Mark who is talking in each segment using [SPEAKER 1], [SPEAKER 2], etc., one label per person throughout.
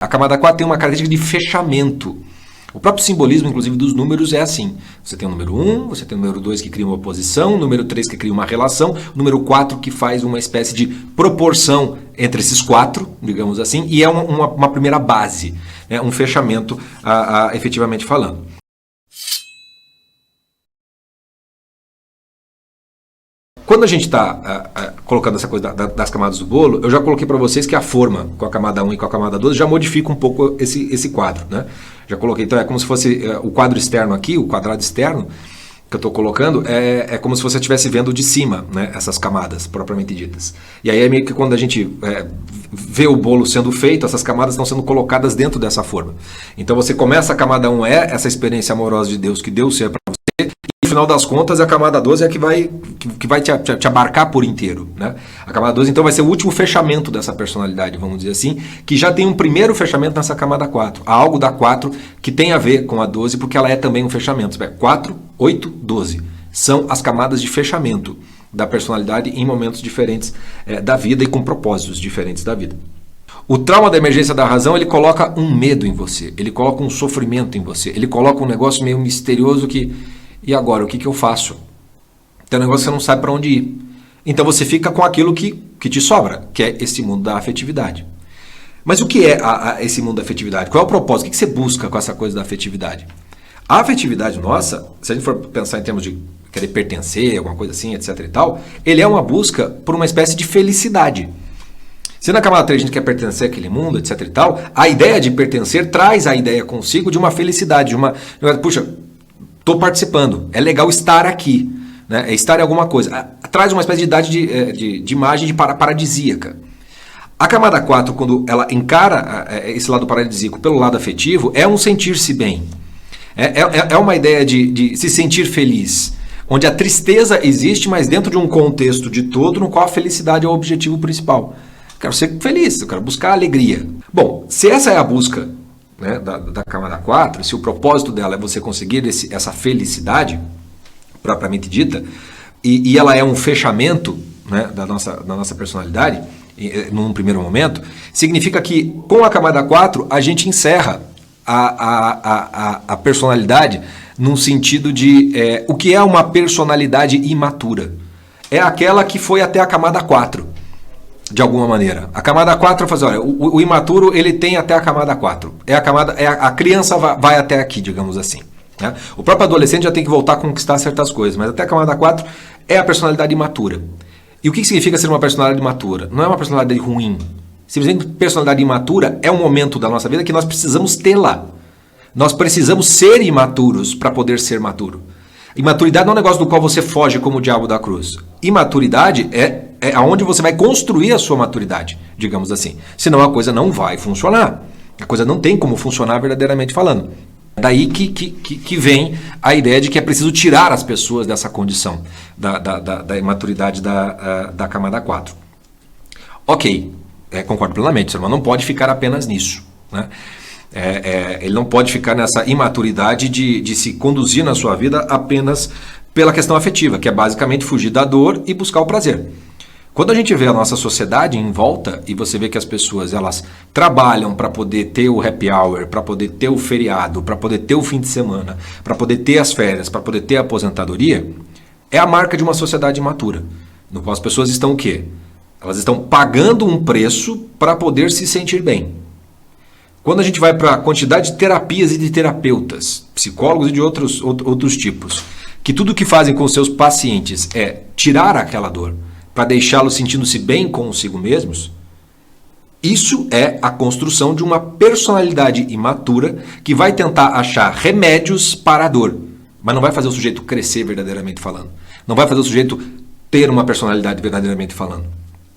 [SPEAKER 1] A camada 4 tem uma característica de fechamento. O próprio simbolismo, inclusive, dos números é assim. Você tem o número 1, você tem o número 2 que cria uma oposição, o número 3 que cria uma relação, o número 4 que faz uma espécie de proporção entre esses quatro, digamos assim, e é uma primeira base, né? Um fechamento, efetivamente falando. Quando a gente está colocando essa coisa das camadas do bolo, eu já coloquei para vocês que a forma com a camada 1 e com a camada 12 já modifica um pouco esse quadro, né? Já coloquei, então é como se fosse o quadro externo aqui, o quadrado externo que eu estou colocando, é como se você estivesse vendo de cima, né, essas camadas propriamente ditas. E aí é meio que quando a gente vê o bolo sendo feito, essas camadas estão sendo colocadas dentro dessa forma. Então você começa a camada 1 essa experiência amorosa de Deus que deu o ser para você, e no final das contas a camada 12 é a que vai te abarcar por inteiro, né? A camada 12 então vai ser o último fechamento dessa personalidade, vamos dizer assim, que já tem um primeiro fechamento nessa camada 4. Há algo da 4 que tem a ver com a 12, porque ela é também um fechamento. 4, 8, 12. São as camadas de fechamento da personalidade em momentos diferentes da vida e com propósitos diferentes da vida. O trauma da emergência da razão, ele coloca um medo em você, ele coloca um sofrimento em você, ele coloca um negócio meio misterioso que... E agora, o que eu faço? Tem um negócio que você não sabe para onde ir. Então você fica com aquilo que te sobra, que é esse mundo da afetividade. Mas o que é esse mundo da afetividade? Qual é o propósito? O que você busca com essa coisa da afetividade? A afetividade nossa, se a gente for pensar em termos de querer pertencer, alguma coisa assim, etc e tal, ele é uma busca por uma espécie de felicidade. Se na camada 3 a gente quer pertencer àquele mundo, etc e tal, a ideia de pertencer traz a ideia consigo de uma felicidade, puxa, estou participando, é legal estar aqui, né? É estar em alguma coisa. Traz uma espécie de idade de imagem paradisíaca. A camada 4, quando ela encara esse lado paradisíaco pelo lado afetivo, é um sentir-se bem. É uma ideia de se sentir feliz, onde a tristeza existe, mas dentro de um contexto de todo, no qual a felicidade é o objetivo principal. Eu quero ser feliz, eu quero buscar alegria. Bom, se essa é a busca, né, da camada 4, se o propósito dela é você conseguir essa felicidade, propriamente dita, e ela é um fechamento, né, da nossa personalidade, num primeiro momento, significa que com a camada 4 a gente encerra a personalidade num sentido de o que é uma personalidade imatura. É aquela que foi até a camada 4. De alguma maneira. A camada 4 faz, olha, o imaturo ele tem até a camada 4. A criança vai até aqui, digamos assim. Né? O próprio adolescente já tem que voltar a conquistar certas coisas, mas até a camada 4 é a personalidade imatura. E o que significa ser uma personalidade imatura? Não é uma personalidade ruim. Simplesmente personalidade imatura é um momento da nossa vida que nós precisamos tê-la. Nós precisamos ser imaturos para poder ser maturo. Imaturidade não é um negócio do qual você foge como o diabo da cruz. Imaturidade é aonde você vai construir a sua maturidade, digamos assim. Senão a coisa não vai funcionar. A coisa não tem como funcionar verdadeiramente falando. Daí que vem a ideia de que é preciso tirar as pessoas dessa condição da imaturidade da camada 4. Ok, concordo plenamente, o ser humano não pode ficar apenas nisso, né? Ele não pode ficar nessa imaturidade de se conduzir na sua vida apenas pela questão afetiva, que é basicamente fugir da dor e buscar o prazer. Quando a gente vê a nossa sociedade em volta e você vê que as pessoas elas trabalham para poder ter o happy hour, para poder ter o feriado, para poder ter o fim de semana, para poder ter as férias, para poder ter a aposentadoria, é a marca de uma sociedade imatura, no qual as pessoas estão o quê? Elas estão pagando um preço para poder se sentir bem. Quando a gente vai para a quantidade de terapias e de terapeutas, psicólogos e de outros tipos, que tudo que fazem com os seus pacientes é tirar aquela dor, para deixá-los sentindo-se bem consigo mesmos, isso é a construção de uma personalidade imatura que vai tentar achar remédios para a dor, mas não vai fazer o sujeito crescer verdadeiramente falando. Não vai fazer o sujeito ter uma personalidade verdadeiramente falando.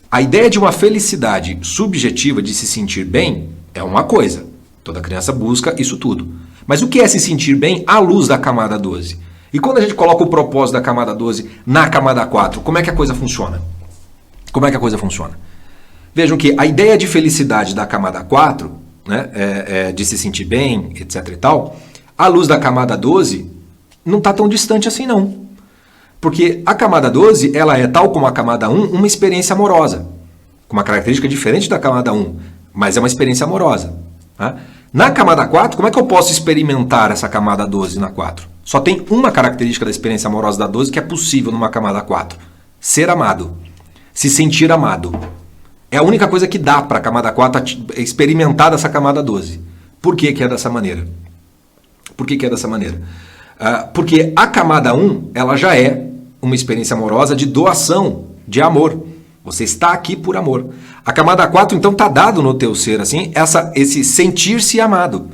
[SPEAKER 1] A ideia de uma felicidade subjetiva de se sentir bem é uma coisa. Toda criança busca isso tudo. Mas o que é se sentir bem à luz da camada 12? E quando a gente coloca o propósito da camada 12 na camada 4, como é que a coisa funciona? Como é que a coisa funciona? Vejam que a ideia de felicidade da camada 4, né, de se sentir bem, etc e tal, à luz da camada 12, não está tão distante assim não. Porque a camada 12, ela é, tal como a camada 1, uma experiência amorosa. Com uma característica diferente da camada 1, mas é uma experiência amorosa. Tá? Na camada 4, como é que eu posso experimentar essa camada 12 na 4? Só tem uma característica da experiência amorosa da 12 que é possível numa camada 4. Ser amado. Se sentir amado. É a única coisa que dá para a camada 4 experimentar dessa camada 12. Por que que é dessa maneira? Por que que é dessa maneira? Porque a camada 1, ela já é uma experiência amorosa de doação, de amor. Você está aqui por amor. A camada 4, então, está dado no teu ser, assim, esse sentir-se amado.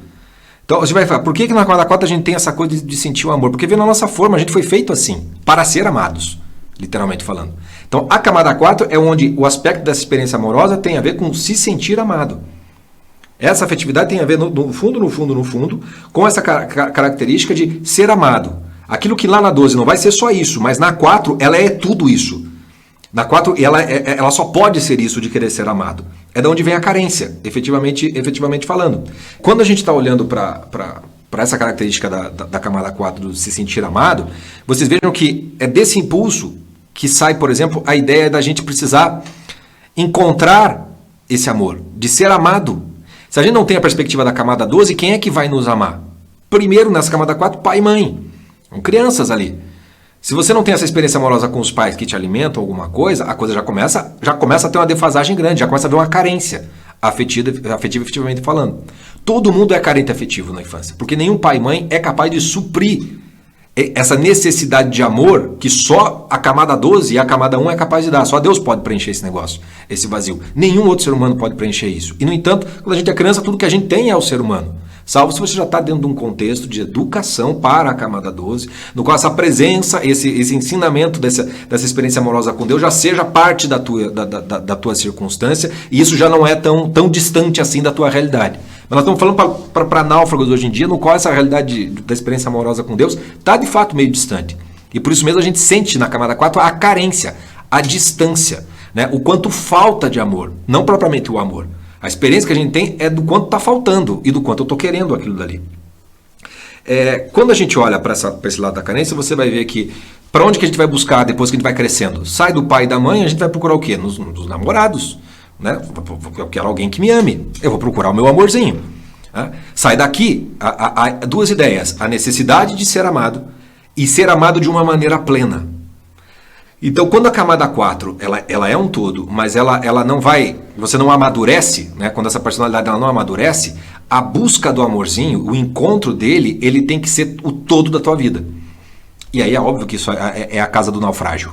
[SPEAKER 1] Então, você vai falar, por que na camada 4 a gente tem essa coisa de sentir o amor? Porque vem na nossa forma, a gente foi feito assim, para ser amados, literalmente falando. Então, a camada 4 é onde o aspecto dessa experiência amorosa tem a ver com se sentir amado. Essa afetividade tem a ver, no fundo, com essa característica de ser amado. Aquilo que lá na 12 não vai ser só isso, mas na 4 ela é tudo isso. Na 4 ela só pode ser isso de querer ser amado. É de onde vem a carência, efetivamente falando. Quando a gente está olhando para essa característica da camada 4 do se sentir amado, vocês vejam que é desse impulso que sai, por exemplo, a ideia da gente precisar encontrar esse amor, de ser amado. Se a gente não tem a perspectiva da camada 12, quem é que vai nos amar? Primeiro, nessa camada 4, pai e mãe. São crianças ali. Se você não tem essa experiência amorosa com os pais que te alimentam alguma coisa, a coisa já começa a ter uma defasagem grande, já começa a haver uma carência afetiva efetivamente falando. Todo mundo é carente afetivo na infância, porque nenhum pai e mãe é capaz de suprir essa necessidade de amor que só a camada 12 e a camada 1 é capaz de dar. Só Deus pode preencher esse negócio, esse vazio. Nenhum outro ser humano pode preencher isso. E, no entanto, quando a gente é criança, tudo que a gente tem é o ser humano. Salvo se você já está dentro de um contexto de educação para a camada 12, no qual essa presença, esse ensinamento dessa experiência amorosa com Deus já seja parte da tua circunstância, e isso já não é tão distante assim da tua realidade. Mas nós estamos falando para náufragos hoje em dia, no qual essa realidade da experiência amorosa com Deus está de fato meio distante. E por isso mesmo a gente sente na camada 4 a carência, a distância, né? O quanto falta de amor, não propriamente o amor. A experiência que a gente tem é do quanto está faltando e do quanto eu estou querendo aquilo dali. Quando a gente olha para esse lado da carência, você vai ver que para onde que a gente vai buscar depois que a gente vai crescendo? Sai do pai e da mãe, a gente vai procurar o quê? Nos namorados. Né? Eu quero alguém que me ame. Eu vou procurar o meu amorzinho. Né? Sai daqui há duas ideias. A necessidade de ser amado e ser amado de uma maneira plena. Então, quando a camada 4 ela é um todo, mas ela não vai, você não amadurece, né? Quando essa personalidade ela não amadurece, a busca do amorzinho, o encontro dele, ele tem que ser o todo da tua vida. E aí é óbvio que isso é a casa do naufrágio.